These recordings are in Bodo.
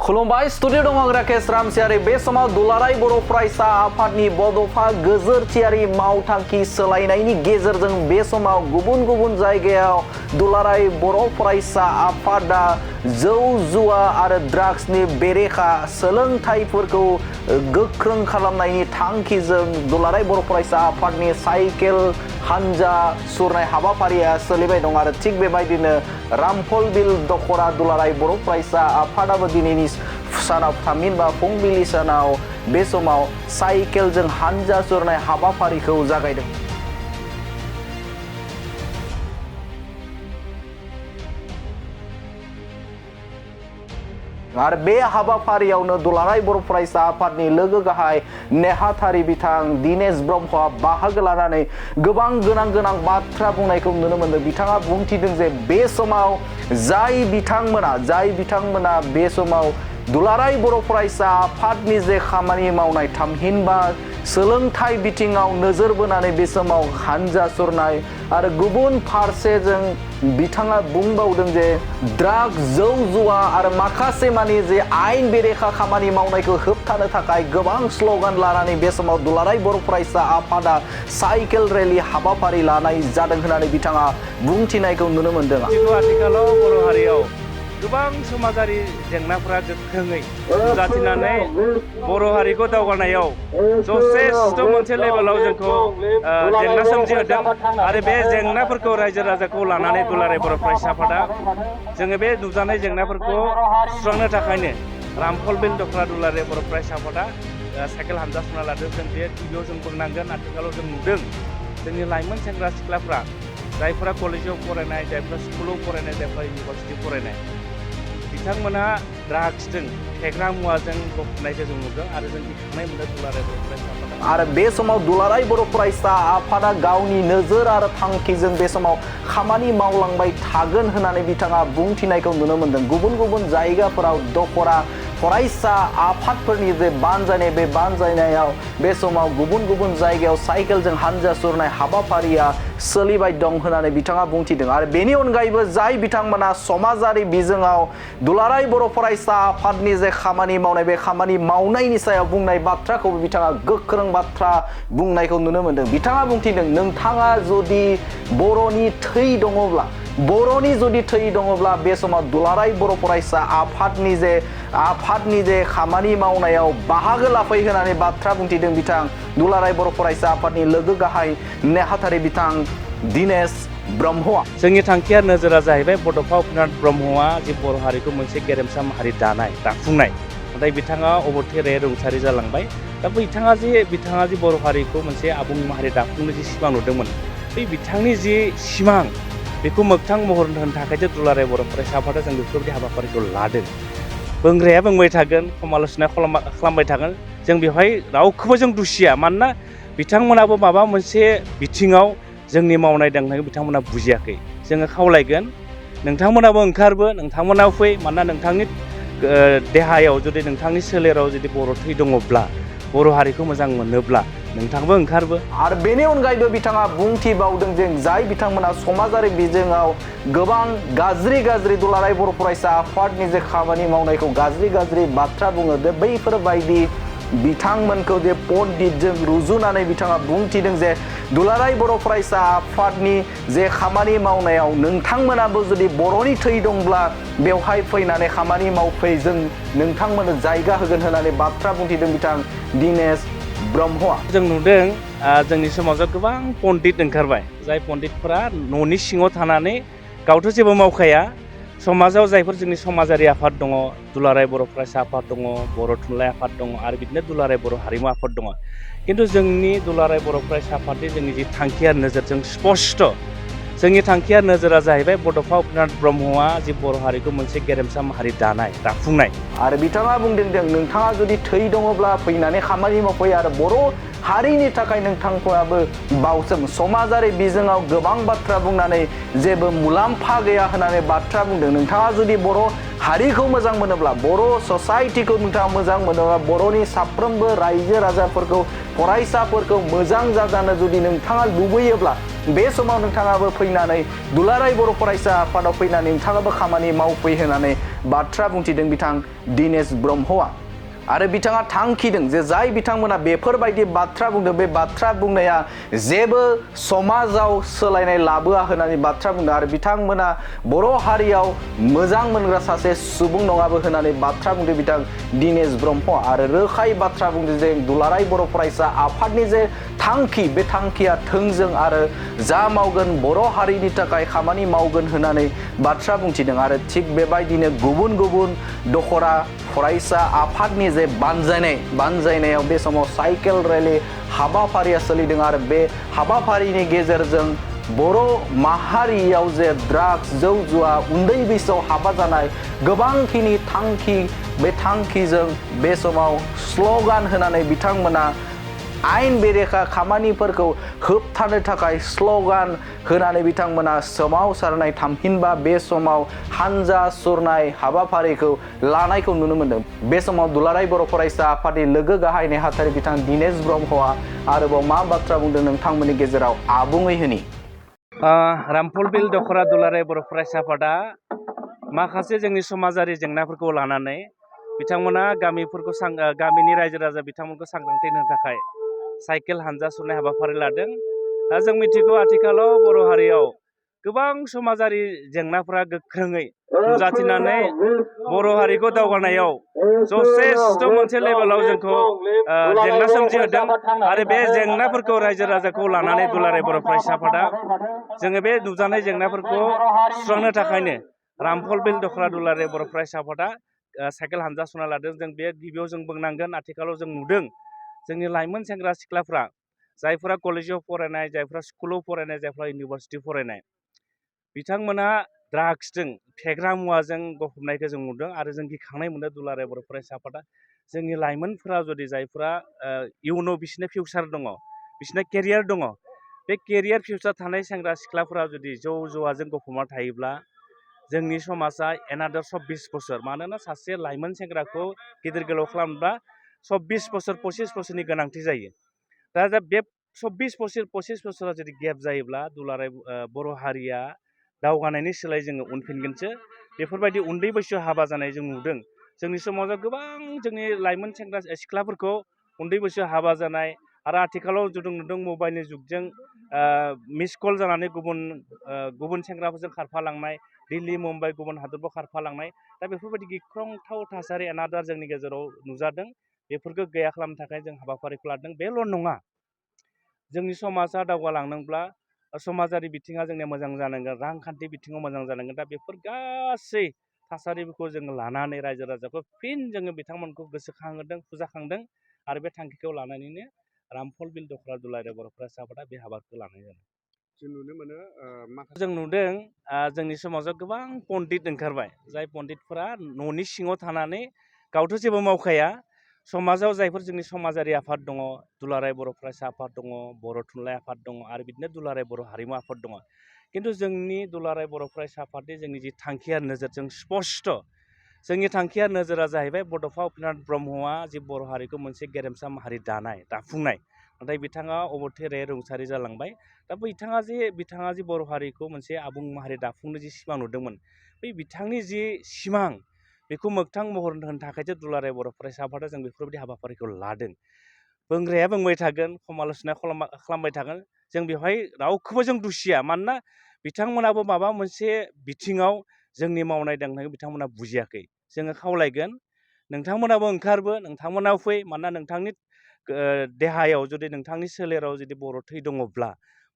खुलुमबाय स्टुडिअ दं आं राकेश रामसियारि बे समाव दुलाराय बर' फरायसा आफादनि बड'फा गोजोरथियारि मावथांखि सोलायनायनि गेजेरजों बे समाव गुबुन गुबुन जायगायाव दुलाराय बर' फरायसा आफादा जौ जुवा आरो ड्राग्सनि बेरेखा सोलोंथाइफोरखौ गोख्रों खालामनायनि थांखिजों दुलाराय बर' फरायसा आफादनि साइकेल हानजा सुरनाय हाबाफारिया सोलिबाय दं आरो थिग बेबायदिनो रामफलबिल दख'रा दुलाराय बर' फरायसा आफादाबो दिनैनि सानाव थामहिनबा फुंबिलि सानाव बे समाव साइकेलजों हानजा सुरनाय हाबाफारिखौ जागायदों। आरो बे हाबाफारियावनो दुलाराय बर' फरायसा आफादनि लोगो गाहाय नेहाथारि बिथां दिनेश ब्रह्मआ बाहागो लानानै गोबां गोनां बाथ्रा बुंनायखौ नुनो मोन्दों। बिथाङा बुंथिदों जे बे समाव जाय बिथांमोना बे समाव दुलाराय बर' फरायसा आफादनि जे खामानि मावनाय थामहिनबा सोलोंथाइ बिथिङाव नोजोर बोनानै बे समाव हानजा सुरनाय आरो गुबुन फारसेजों बिथाङा बुंबावदों जे ड्राग्स जौ जुवा आरो माखासे मानि जे आयेन बेरेखा खामानि मावनायखौ होबथानो थाखाय गोबां स्ल'गान लानानै बे समाव दुलाराय बर' फरायसा आफादा साइकेल रेलि हाबाफारि लानाय जादों होननानै बिथाङा बुंथिनायखौ नुनो मोन्दों। आथिखालाव बर' हारियाव गोबां समाजारि जेंनाफोरा गोख्रोङै नुजाथिनानै बर' हारिखौ दावगानायाव जथेस्थ' मोनसे लेभेलाव जोंखौ जेंना सोमजिहोदों आरो बे जेंनाफोरखौ रायजो राजाखौ लानानै दुलाराय बर' फरायसा आफादा जोङो बे नुजानाय जेंनाफोरखौ सुस्रांनो थाखायनो रामफलबिल दख'रा दुलाराय बर' फरायसा आफादा साइकेल हानजा सुरना लादों। जों बे गिबियाव जों बुंनांगोन आथिखालाव जों नुदों जोंनि लाइमोन सेंग्रा सिख्लाफ्रा जायफोरा कलेजाव फरायनाय, जायफोरा स्कुलाव फरायनाय, जायफोरा इउनिभारसिटि फरायनाय, बिथांमोना ड्राग्सजों फेग्रा मुवाजों गफबनायखौ जों नुदों आरो जों गिखांनाय मोनदों दुलाराय बर' फरायसा आफादा। आरो बे समाव दुलाराय बर' फरायसा आफादा गावनि नोजोर आरो थांखिजों बे समाव खामानि मावलांबाय थागोन होननानै बिथाङा बुंथिनायखौ नुनो मोन्दों। गुबुन गुबुन जायगाफोराव दख'रा फरायसा आफादफोरनि जे बानजायनाय बे बानजायनायाव बे समाव गुबुन गुबुन जायगायाव साइकेलजों हानजा सुरनाय हाबाफारिया सोलिबाय दं होननानै बिथाङा बुंथिदों। आरो बेनि अनगायैबो जाय बिथांमोना समाजारि बिजोङाव दुलाराय बर' फरायसा आफादनि जे खामानि मावनाय बे खामानि मावनायनि सायाव बुंनाय बाथ्राखौबो बिथाङा गोख्रों बाथ्रा बुंनायखौ नुनो मोन्दों। बिथाङा बुंथिदों नोंथाङा जुदि बर'नि थै दङब्ला बे समाव दुलाराय बर' फरायसा आफादनि जे खामानि मावनायाव बाहागो लाफै होननानै बाथ्रा बुंथिदों बिथां दुलाराय बर' फरायसा आफादनि लोगो गाहाय नेहाथारि बिथां दिनेश ब्रह्मआ। जोंनि थांखिया नोजोरा जाहैबाय बड'फा उपेन्द्रनाथ ब्रह्मआ जे बर' हारिखौ मोनसे गेरेमसा माहारि दाफुंनाय, नाथाय बिथाङा अबथिरायै रुंसारि जालांबाय। दा बिथाङा जे बर' हारिखौ मोनसे आबुं माहारि दाफुंनो जि सिमां नुदोंमोन, बे बिथांनि जि सिमां बेखौ मोगथां महर होनो थाखायसो दुलाराय बर' फरायसा आफादा जों बेफोरबायदि हाबाफारिखौ लादों। बुंग्राया बुंबाय थागोन, समाल'सना खालामबाय थागोन, जों बेवहाय रावखौबो जों दुसिया। मानोना बिथांमोनाबो माबा मोनसे बिथिङाव जोंनि मावनाय दांनायखौ बिथांमोना बुजियाखै। जोङो खावलायगोन नोंथांमोनाबो ओंखारबो, नोंथांमोनाबो फै। मानोना नोंथांनि देहायाव जुदि नोंथांनि सोलेराव जुदि बर' थै दङब्ला, बर' हारिखौ मोजां मोनोब्ला नोंथांबो ओंखारबो। आरो बेनि अनगायैबो बिथाङा बुंथिबावदों जे जाय बिथांमोना समाजारि बिजोङाव गोबां गाज्रि दुलाराय बर' फरायसा आफादनि जे खामानि मावनायखौ गाज्रि बाथ्रा बुङो, बैफोरबायदि बिथांमोनखौ जे पन्डितजों रुजुनानै बिथाङा बुंथिदों जे दुलाराय बर' फरायसा आफादनि जे खामानि मावनायाव नोंथांमोनाबो जुदि बर'नि थै दंब्ला बेवहाय फैनानै खामानि मावफै, जों नोंथांमोननो जायगा होगोन होननानै बाथ्रा बुंथिदों बिथां दिनेश ब्रह्मआ। जों नुदों जोंनि समाजाव गोबां पन्डित ओंखारबाय, जाय पन्डितफोरा न'नि सिङाव थानानै गावथ' जेबो मावखाया। समाजाव जायफोर जोंनि समाजारि आफाद दङ, दुलाराय बर' फरायसा आफाद दङ, बर' थुनलाइ आफाद दङ आरो बिदिनो दुलाराय बर' हारिमु आफाद दङ। खिन्थु जोंनि दुलाराय बर' फरायसा आफादनि जोंनि जि थांखिया नोजोरजों स्पष्ट, जोंनि थांखिया नोजोरा जाहैबाय बड'फा उपेन्द्रनाथ ब्रह्मआ जि बर' हारिखौ मोनसे गेरेमसा माहारि दाफुंनाय। आरो बिथाङा बुंदों नोंथाङा जुदि थै दङब्ला फैनानै खामानि मावफै आरो बर' हारिनि थाखाय नोंथांखौबो बावसोम। समाजारि बिजोङाव गोबां बाथ्रा बुंनानै जेबो मुलाम्फा गैया होननानै बाथ्रा बुंदों। नोंथाङा जुदि बर' हारिखौ मोजां मोनोब्ला, बर' ससाइटिखौ नोंथाङा मोजां मोनोब्ला, बर'नि साफ्रोमबो रायजो राजाफोरखौ फरायसाफोरखौ मोजां जाजानो जुदि नोंथाङा लुबैयोब्ला बे समाव नोंथाङाबो फैनानै दुलाराय बर' फरायसा आफादाव फैनानै नोंथाङाबो खामानि मावफै होननानै बाथ्रा बुंथिदों बिथां दिनेश ब्रह्मआ आरो बिथाङा थांखिदों जे जाय बिथांमोना बेफोरबायदि बाथ्रा बुंदों बे बाथ्रा बुंनाया जेबो समाजाव सोलायनाय लाबोआ होननानै बाथ्रा बुंदों आरो बिथांमोना बर' हारियाव मोजां मोनग्रा सासे सुबुं नङाबो होननानै बाथ्रा बुंदों बिथां दिनेश ब्रह्म आरो रोखायै बाथ्रा बुंदों जे दुलाराय बर' फरायसा आफादनि जे थांखि बे थांखिया थोंजों आरो जा मावगोन बर' हारिनि थाखाय खामानि मावगोन होननानै बाथ्रा बुंथिदों आरो थिग बेबायदिनो गुबुन गुबुन दख'रा फरायसा आफादनि जे बानजायनायाव बे समाव साइकेल रेलि हाबाफारिया सोलिदों आरो बे हाबाफारिनि गेजेरजों बर' माहारियाव जे ड्राग्स जौ जुवा उन्दै बैसोआव हाबा जानाय गोबांखिनि थांखि बे थांखिजों बे समाव स्ल'गान होनानै बिथांमोना आयेन बेरेखा खामानिफोरखौ होबथानो थाखाय स्ल'गान होनानै बिथांमोना सोमावसारनाय थामहिनबा बे समाव हानजा सुरनाय हाबाफारिखौ लानायखौ नुनो मोन्दों बे समाव दुलाराय बर' फरायसा आफादनि लोगो गाहाय नेहाथारि बिथां दिनेश ब्रह्मआ आरोबाव मा बाथ्रा बुंदों नोंथांमोननि गेजेराव आबुङै होनि रामफल बिल दख'रा दुलाराय बर' फरायसा आफादा माखासे जोंनि समाजारि जेंनाफोरखौ लानानै बिथांमोना गामिनि रायजो राजा बिथांमोनखौ सांग्रांथि होनो थाखाय साइकेल हानजा सुरनाय हाबाफारि लादों। दा जों मिथिगौ आथिखालाव बर' हारियाव गोबां समाजारि जेंनाफोरा गोख्रोङै नुजाथिनानै बर' हारिखौ दावगानायाव जथेस्थ' मोनसे लेभेलाव जोंखौ जेंना सोमजिहोदों आरो बे जेंनाफोरखौ रायजो राजाखौ लानानै दुलाराय बर' फरायसा आफादा जोङो बे नुजानाय जेंनाफोरखौ सुस्रांनो थाखायनो रामफल बिल दख'रा दुलाराय बर' फरायसा आफादा साइकेल हानजा सुरना लादों। जों बे गिबियाव जों बुंनांगोन आथिखालाव जों नुदों जोंनि लाइमोन सेंग्रा सिख्लाफ्रा जायफोरा कलेजाव फरायनाय जायफोरा स्कुलाव फरायनाय जायफोरा इउनिभारसिटि फरायनाय बिथांमोना ड्राग्सजों फेग्रा मुवाजों गफबनायखौ जों नुदों आरो जों गिखांनाय मोनदों दुलाराय बर' फरायसा आफादा जोंनि लाइमोनफोरा जुदि जायफोरा इयुनाव बिसोरनो फिउचार दङ बिसोरना केरियार दङ बे केरियार फिउचार थानाय सेंग्रा सिख्लाफोरा जुदि जौ जुवाजों गफबना थायोब्ला जोंनि समाजा एनादार 24 बोसोर मानोना सासे लाइमोन सेंग्राखौ गिदिर गोलाव खालामब्ला 24 बोसोर 25 बोसोरनि गोनांथि जायो। दा बे 25 बोसोरा जुदि गेप जायोब्ला दुलाराय बर' हारिया दावगानायनि सोलाय जोङो उनफिनगोनसो बेफोरबायदि उन्दै बैसोआव हाबा जानाय जों नुदों। जोंनि समाजाव गोबां जोंनि लाइमोन सेंग्रा सिख्लाफोरखौ उन्दै बैसोआव हाबा जानाय आरो आथिखालाव जों नुदों मबाइलनि जुगजों मिस कल जानानै गुबुन सेंग्राफोरजों खारफालांनाय दिल्ली मुम्बाइ गुबुन हादराव खारफालांनाय दा बेफोरबायदि गिख्रंथाव थासारि एनादार जोंनि गेजेराव नुजादों। बेफोरखौ गैया खालामनो थाखाय जों हाबाफारिखौ लादों। बेल' नङा जोंनि समाजा दावगालांनोब्ला समाजारि बिथिङा जोंनिया मोजां जानांगोन रांखान्थि बिथिङाव मोजां जानांगोन। दा बेफोर गासै थासारिफोरखौ जोङो लानानै रायजो राजाखौ फिन जोङो बिथांमोनखौ गोसोखांहोदों फुजाखांदों आरो बे थांखिखौ लानानैनो रामफल बिल दख'रा दुलाराय बर' फरायसा आफादा बे हाबाखौ लानाय जादों। जों नुदों जोंनि समाजाव गोबां पन्डित ओंखारबाय जाय पन्डितफोरा न'नि सिङाव थानानै गावथ' जेबो मावखाया समाजाव जायफोर जोंनि समाजारि आफाद दङ दुलाराय बर' फरायसा आफाद दङ बर' थुनलाइ आफाद दङ आरो बिदिनो दुलाराय बर' हारिमु आफाद दङ खिन्थु जोंनि दुलाराय बर' फरायसा आफादनि जोंनि जि थांखिया नोजोरजों स्पस्ट जोंनि थांखिया नोजोरा जाहैबाय बड'फा उपेन्द्रनाथ ब्रह्मआ जि बर' हारिखौ मोनसे गेरेमसा माहारि दाफुंनाय नाथाय बिथाङा अबथिरायै रुंसारि जालांबाय। दा बिथाङा जि बर' हारिखौ मोनसे आबुं माहारि दाफुंनो जि सिमां नुदोंमोन बै बिथांनि जि सिमां बेखौ मोगथां महर होनो थाखायसो दुलाराय बर' फरायसा आफादा जों बेफोरबायदि हाबाफारिखौ लादों। बुंग्राया बुंबाय थागोन समाल'सना खालामबाय थागोन जों बेवहाय रावखौबो जों दुसिया मानोना बिथांमोनाबो माबा मोनसे बिथिङाव जोंनि मावनाय दांनायखौ बिथांमोना बुजियाखै। जोङो खावलायगोन नोंथांमोनाबो ओंखारबो नोंथांमोनाबो फै मानोना नोंथांनि देहायाव जुदि नोंथांनि सोलेराव जुदि बर' थै दङब्ला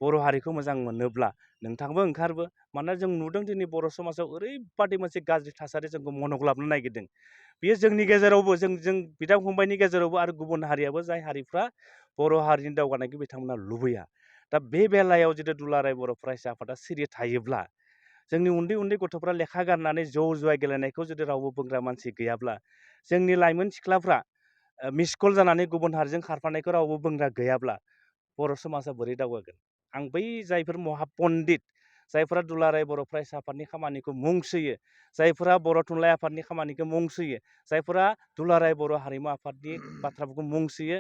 बर' हारिखौ मोजां मोनोब्ला नोंथांबो ओंखारबो मानोना जों नुदों दिनै बर' समाजाव ओरैबादि मोनसे गाज्रि थासारि जोंखौ मनग्लाबनो नागिरदों। बेयो जोंनि गेजेरावबो जों बिदा फंबायनि गेजेरावबो आरो गुबुन हारियाबो जाय हारिफ्रा बर' हारिनि दावगानायखौ बिथांमोना लुबैया। दा बे बेलायाव जुदि दुलाराय बर' फरायसा आफादा सिरि थायोब्ला जोंनि उन्दै उन्दै गथ'फ्रा लेखा गारनानै जौ जुवा गेलेनायखौ जुदि रावबो बुंग्रा मानसि गैयाब्ला जोंनि लाइमोन सिख्लाफ्रा मिसकल जानानै गुबुन हारिजों खारफानायखौ रावबो बुंग्रा गैयाब्ला बर' समाजा बोरै दावगागोन। आं बै जायफोर महापन्डित जायफोरा दुलाराय बर' फरायसा आफादनि खामानिखौ मुं सोयो जायफोरा बर' थुनलाइ आफादनि खामानिखौ मुं सोयो जायफोरा दुलाराय बर' हारिमु आफादनि बाथ्राफोरखौ मुं सोयो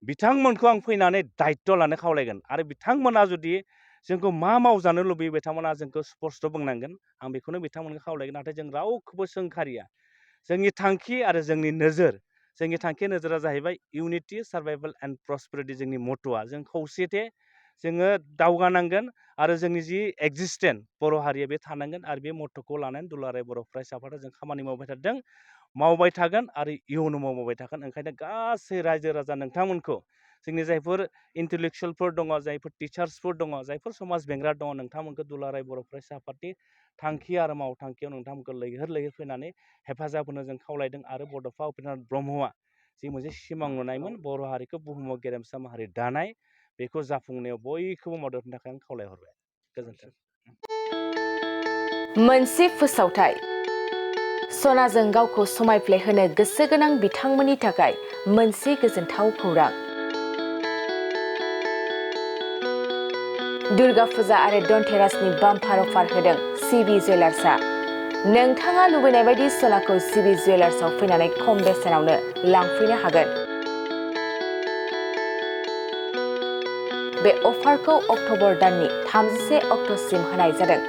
बिथांमोनखौ आं फैनानै दायित्व लानो खावलायगोन आरो बिथांमोना जुदि जोंखौ मा मावजानो लुबैयो बिथांमोना जोंखौ स्पष्ट बुंनांगोन आं बेखौनो बिथांमोनखौ खावलायगोन नाथाय जों रावखौबो सोंखारिया जोंनि थांखि आरो जोंनि नोजोरा जाहैबाय इउनिटि सार्भाइभेल एन्ड प्रस्पेरिटि जोंनि मट'आ जों खौसेथे जोङो दावगानांगोन आरो जोंनि जि एक्जिस्टेन्ट बर' हारिया बे थानांगोन आरो बे मट'खौ लानानै दुलाराय बर' फरायसा आफादा जों खामानि मावबाय थागोन आरो इयुनाव मावबाय थागोन ओंखायनो गासै रायजो राजा नोंथांमोनखौ जोंनि जायफोर इन्टेलेक्सुवेलफोर दङ जायफोर टिचार्सफोर दङ जायफोर समाज बेंग्रा दङ नोंथांमोनखौ दुलाराय बर' फरायसा आफादनि थांखि आरो मावथांखियाव नोंथांमोनखौ लैहोर फैनानै हेफाजाब होनो जों खावलायदों आरो बड'फा उपेन्द्रनाथ ब्रह्मआ जि मोनसे सिमां नुनायमोन बर' हारिखौ बुहुमाव गेरेमसा माहारि दानाय बेखौ जाफुंनायाव बयखौबो मदद होनो थाखाय आं खावलायहरबाय गोजोन्थों। मोनसे फोसावथाय सनाजों गावखौ समायफ्लेहोनो गोसो गोनां बिथांमोननि थाखाय मोनसे गोजोनथाव खौरां दुर्गा फुजा आरो धनतेरासनि बाम्पार अफार होदों सिबि जुवेलार्सआ नोंथाङा लुबैनाय बायदि सनाखौ सिबि जुवेलार्सआव फैनानै खम बेसेनावनो लांफैनो हागोन बे अफारखौ अक्ट'बर दाननि 31 अक्ट'सिम होनाय जादों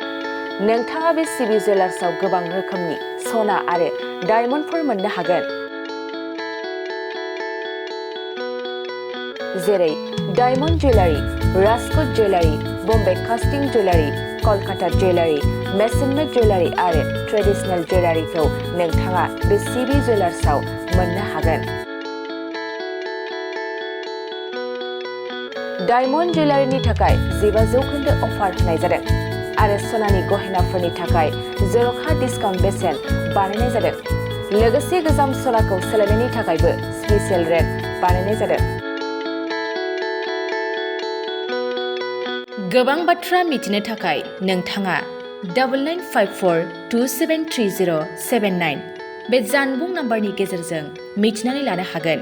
नोंथाङा बे सिबि जुवेलार्सआव गोबां रोखोमनि सना आरो डायमन्डफोर मोननो हागोन जेरै diamond jewellery Rajkot jewellery Bombay कास्टिं जुवेलारि कलकाता जुवेलारि मेसिन मेड जुवेलारि आरो ट्रेडिशनेल जुवेलारिखौ नोंथाङा बे सिबि जुवेलार्सआव मोननो हागोन डायमन्ड जुवेलारिनि थाखाय 15% अफार होनाय जादों आरो सनानि गहेनाफोरनि थाखाय जर'खा डिसकाउन्ट बेसेन बानायनाय जादों लोगोसे गोजाम सनाखौ सोलायनायनि थाखायबो स्पेशेल रेट बानायनाय जादों गोबां बाथ्रा मिथिनो थाखाय नोंथाङा 9954273079 बे जानबुं नाम्बारनि गेजेरजों मिथिनानै लानो हागोन